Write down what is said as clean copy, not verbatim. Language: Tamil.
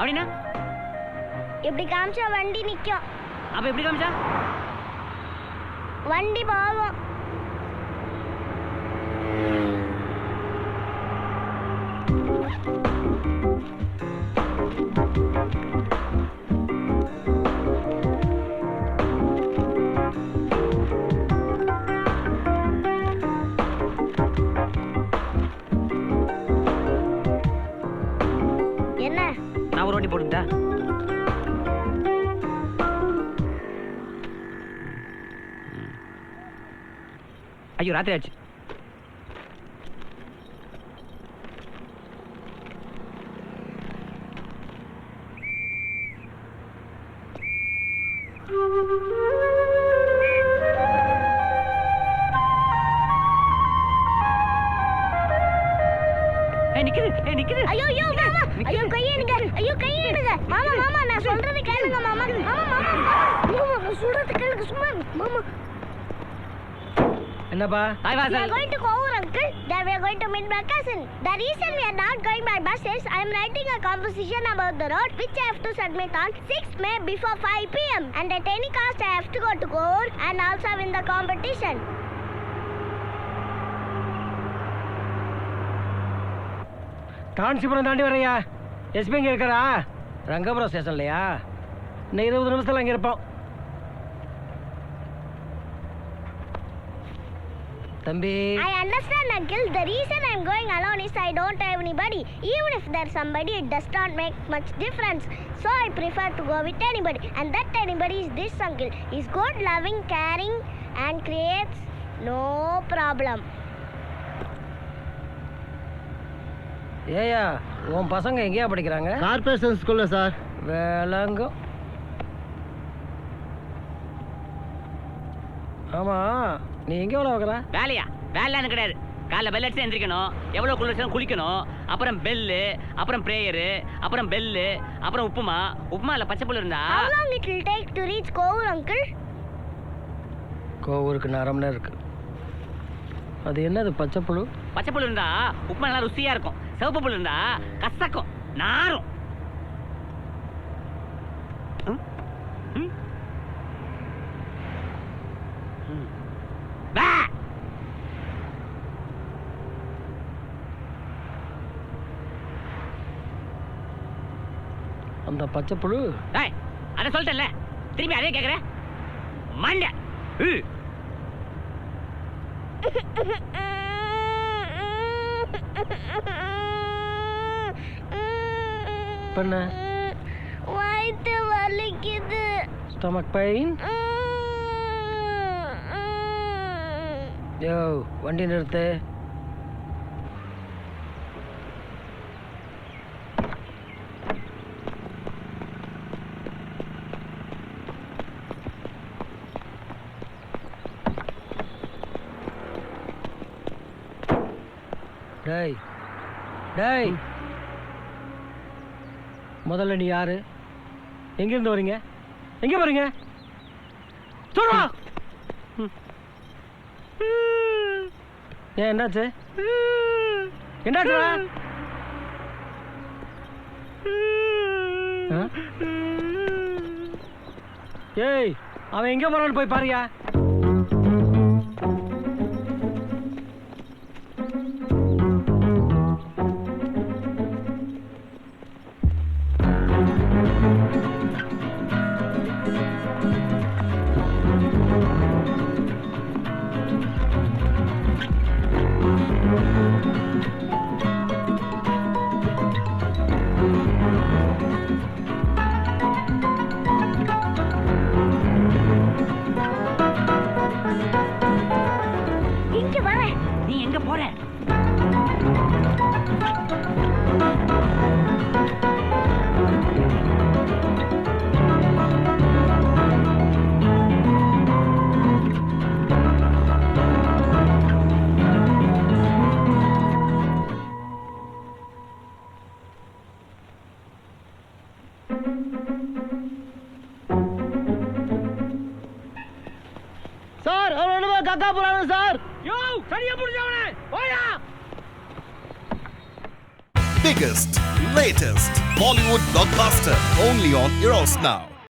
அப்படின்னா இப்படி காமிச்சா வண்டி நிக்கும். அப்ப எப்படி காமிச்சா வண்டி போகும். என்ன நான் ஒரு வண்டி போட்டுட்டா ஐயோ ராத்திரி ஆச்சு. நிக்குது. ஐயோ ஐயோ மாமா, ஐயோ கையெடுங்க, ஐயோ கையெடுங்க. மாமா மாமா நான் சொல்றது கேளுங்க மாமா. மாமா மாமா மாமா நான் சொல்றது கேளுங்க சும்மா. மாமா என்னப்பா we are going to Kour uncle. Then we are going to meet my cousin. The reason we are not going by bus is I am writing a composition about the road which I have to submit on 6 May before 5 p.m. and at any cost I have to go to Kour and also win the competition. Kanchipuram தாண்டி வரையா? எஸ்பி இங்கே இருக்கிறா? ரங்கபுரம் ஸ்டேஷன்லையா? இன்னும் 20 நிமிஷத்தில் அங்கே இருப்போம். தம்பி I understand uncle. The reason I am going alone is I don't have anybody. Even if there's somebody, it does not make much difference. So I prefer to go with anybody. And that anybody is this uncle. He's good, loving, caring and creates no problem. ஏயா உன் பசங்க எங்கேயா படிக்கிறாங்க? கார்பரேஷன் ஸ்கூல்ல சார். வேளாங்கம். ஆமா நீ எங்கே வேலை வைக்கிற? வேலையா? வேலைன்னு கிடையாது. காலைல பெல் அடிச்சு எந்திரிக்கணும், எவ்வளோ குளிர்ச்சாலும் குளிக்கணும், அப்புறம் பெல்லு, அப்புறம் பிரேயரு, அப்புறம் பெல்லு, அப்புறம் உப்புமால பச்சை புல் இருந்தா. How long it will take to reach Kour uncle? கோவூருக்கு 1/2 மணி நேரம் இருக்கு. அது என்னது பச்சை புழு? பச்சை புல் இருந்தா உப்புமா நல்லா ருசியா இருக்கும். சிவப்பு புல் இருந்தா கசக்கும், நாரும். அந்த பச்சை புழு அத சொல்லிட்டல, திரும்பி அதே கேக்குற மண்ட. பண்ண வயித்து வலிக்குது. Stomach pain. யோ வண்டி நிறுத்து. டேய் டேய், முதல்ல நீ யாரு? எங்கிருந்து வரீங்க? எங்க போறீங்க? சொல்றா. ஏன் என்னாச்சு? என்னாச்சு? ஏய் அவன் எங்க போறான்னு போய் பாருயா. சார் அவனோட கக்கா போறானே சார். யோ சரியா புடிச்சவனே போயா. biggest, latest Bollywood blockbuster only on Eros Now.